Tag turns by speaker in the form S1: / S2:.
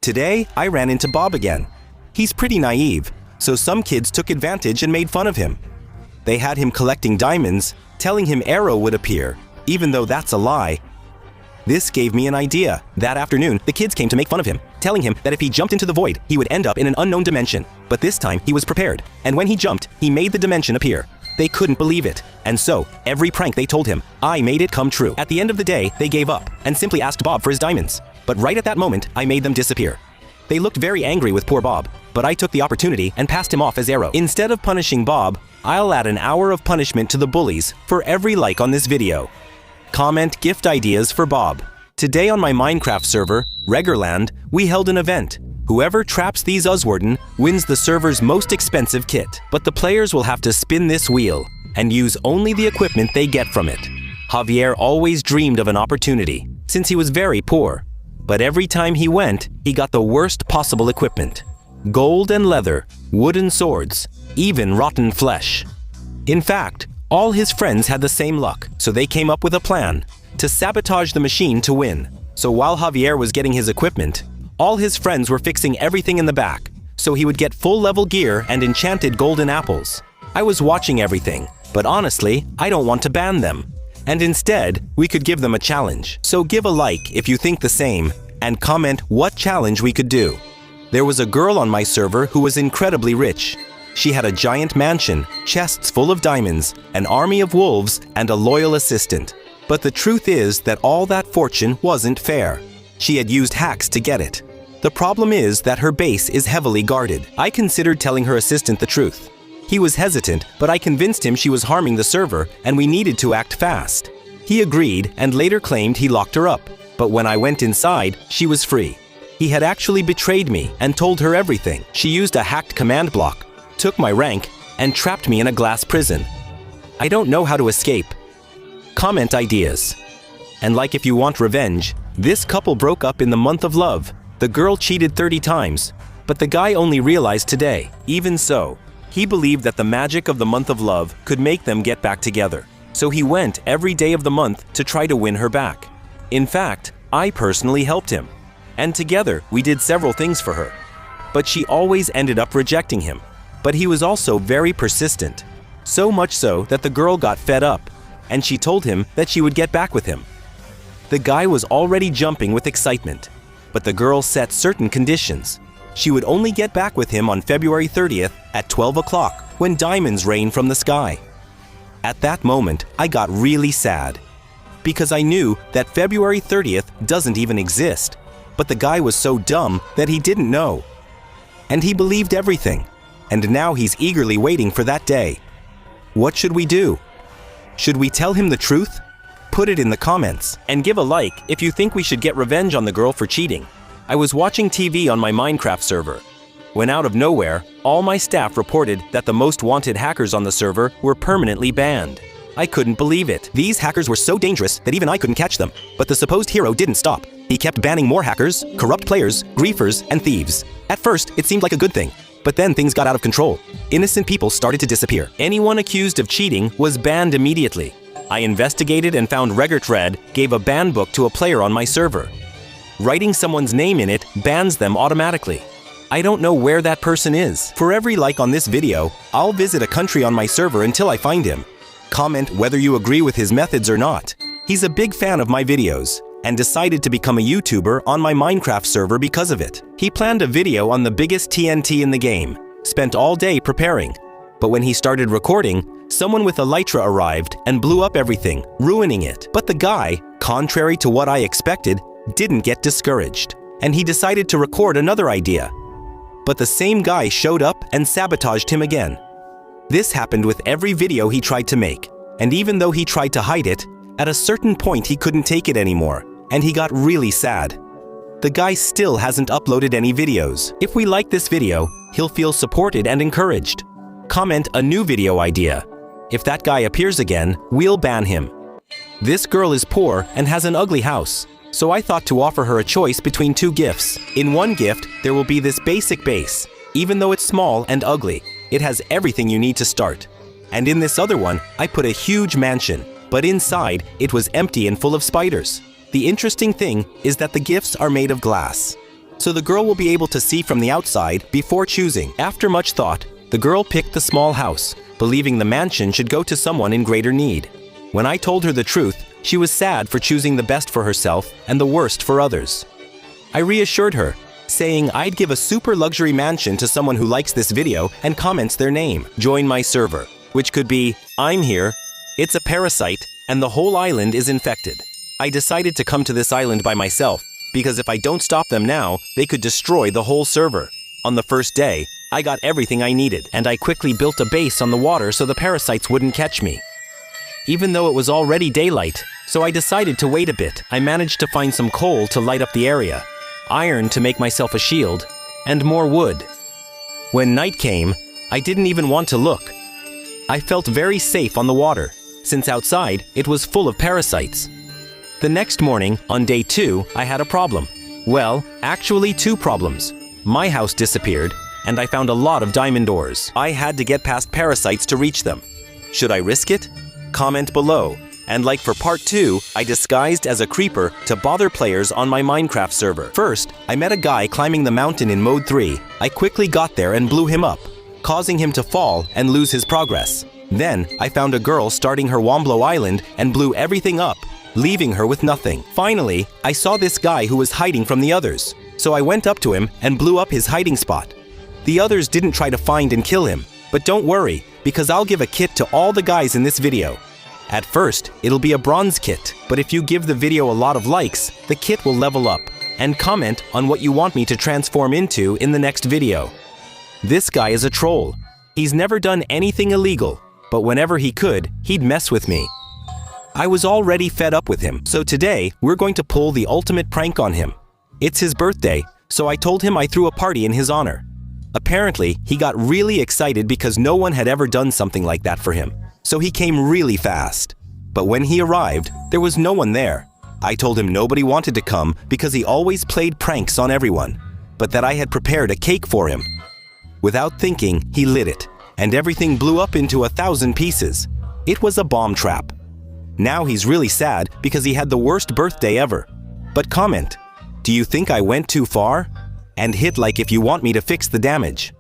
S1: Today, I ran into Bob again. He's pretty naive, so some kids took advantage and made fun of him. They had him collecting diamonds, telling him Arrow would appear, even though that's a lie. This gave me an idea. That afternoon, the kids came to make fun of him, telling him that if he jumped into the void, he would end up in an unknown dimension. But this time, he was prepared, and when he jumped, he made the dimension appear. They couldn't believe it, and so, every prank they told him, I made it come true. At the end of the day, they gave up, and simply asked Bob for his diamonds. But right at that moment, I made them disappear. They looked very angry with poor Bob, but I took the opportunity and passed him off as Arrow. Instead of punishing Bob, I'll add an hour of punishment to the bullies for every like on this video. Comment gift ideas for Bob. Today on my Minecraft server, Regorland, we held an event. Whoever traps these Uzzwarden wins the server's most expensive kit. But the players will have to spin this wheel and use only the equipment they get from it. Javier always dreamed of an opportunity, since he was very poor. But every time he went, he got the worst possible equipment. Gold and leather, wooden swords, even rotten flesh. In fact, all his friends had the same luck, so they came up with a plan to sabotage the machine to win. So while Javier was getting his equipment, all his friends were fixing everything in the back, so he would get full-level gear and enchanted golden apples. I was watching everything, but honestly, I don't want to ban them. And instead, we could give them a challenge. So give a like if you think the same, and comment what challenge we could do. There was a girl on my server who was incredibly rich. She had a giant mansion, chests full of diamonds, an army of wolves, and a loyal assistant. But the truth is that all that fortune wasn't fair. She had used hacks to get it. The problem is that her base is heavily guarded. I considered telling her assistant the truth. He was hesitant, but I convinced him she was harming the server and we needed to act fast. He agreed and later claimed he locked her up. But when I went inside, she was free. He had actually betrayed me and told her everything. She used a hacked command block, took my rank, and trapped me in a glass prison. I don't know how to escape. Comment ideas. And like if you want revenge, this couple broke up in the month of love. The girl cheated 30 times, but the guy only realized today. Even so, he believed that the magic of the month of love could make them get back together. So he went every day of the month to try to win her back. In fact, I personally helped him. And together, we did several things for her. But she always ended up rejecting him. But he was also very persistent. So much so that the girl got fed up, and she told him that she would get back with him. The guy was already jumping with excitement, but the girl set certain conditions. She would only get back with him on February 30th at 12 o'clock when diamonds rain from the sky. At that moment, I got really sad, because I knew that February 30th doesn't even exist. But the guy was so dumb that he didn't know. And he believed everything, and now he's eagerly waiting for that day. What should we do? Should we tell him the truth? Put it in the comments, and give a like if you think we should get revenge on the girl for cheating. I was watching TV on my Minecraft server, when out of nowhere, all my staff reported that the most wanted hackers on the server were permanently banned. I couldn't believe it. These hackers were so dangerous that even I couldn't catch them. But the supposed hero didn't stop. He kept banning more hackers, corrupt players, griefers, and thieves. At first, it seemed like a good thing, but then things got out of control. Innocent people started to disappear. Anyone accused of cheating was banned immediately. I investigated and found Regorland gave a ban book to a player on my server. Writing someone's name in it bans them automatically. I don't know where that person is. For every like on this video, I'll visit a country on my server until I find him. Comment whether you agree with his methods or not. He's a big fan of my videos and decided to become a YouTuber on my Minecraft server because of it. He planned a video on the biggest TNT in the game, spent all day preparing. But when he started recording, someone with Elytra arrived and blew up everything, ruining it. But the guy, contrary to what I expected, didn't get discouraged, and he decided to record another idea. But the same guy showed up and sabotaged him again. This happened with every video he tried to make, and even though he tried to hide it, at a certain point he couldn't take it anymore, and he got really sad. The guy still hasn't uploaded any videos. If we like this video, he'll feel supported and encouraged. Comment a new video idea. If that guy appears again, we'll ban him. This girl is poor and has an ugly house, so I thought to offer her a choice between two gifts. In one gift, there will be this basic base. Even though it's small and ugly, it has everything you need to start. And in this other one, I put a huge mansion, but inside, it was empty and full of spiders. The interesting thing is that the gifts are made of glass. so the girl will be able to see from the outside before choosing. After much thought, the girl picked the small house, believing the mansion should go to someone in greater need. When I told her the truth, she was sad for choosing the best for herself and the worst for others. I reassured her, saying I'd give a super luxury mansion to someone who likes this video and comments their name. Join my server, which could be, I'm here, it's a parasite, and the whole island is infected. I decided to come to this island by myself, because if I don't stop them now, they could destroy the whole server. On the first day, I got everything I needed, and I quickly built a base on the water so the parasites wouldn't catch me. Even though it was already daylight, so I decided to wait a bit. I managed to find some coal to light up the area, iron to make myself a shield, and more wood. When night came, I didn't even want to look. I felt very safe on the water, since outside it was full of parasites. The next morning, on day 2, I had a problem. Well, actually 2 problems. My house disappeared, and I found a lot of diamond ores. I had to get past parasites to reach them. Should I risk it? Comment below. And like for part 2, I disguised as a creeper to bother players on my Minecraft server. First, I met a guy climbing the mountain in mode 3. I quickly got there and blew him up, causing him to fall and lose his progress. Then, I found a girl starting her Womblow Island and blew everything up, leaving her with nothing. Finally, I saw this guy who was hiding from the others, so I went up to him and blew up his hiding spot. The others didn't try to find and kill him, but don't worry, because I'll give a kit to all the guys in this video. At first, it'll be a bronze kit, but if you give the video a lot of likes, the kit will level up, and comment on what you want me to transform into in the next video. This guy is a troll. He's never done anything illegal, but whenever he could, he'd mess with me. I was already fed up with him, so today we're going to pull the ultimate prank on him. It's his birthday, so I told him I threw a party in his honor. Apparently, he got really excited because no one had ever done something like that for him, so he came really fast. But when he arrived, there was no one there. I told him nobody wanted to come because he always played pranks on everyone, but that I had prepared a cake for him. Without thinking, he lit it, and everything blew up into 1,000 pieces. It was a bomb trap. Now he's really sad because he had the worst birthday ever. But comment, do you think I went too far? And hit like if you want me to fix the damage.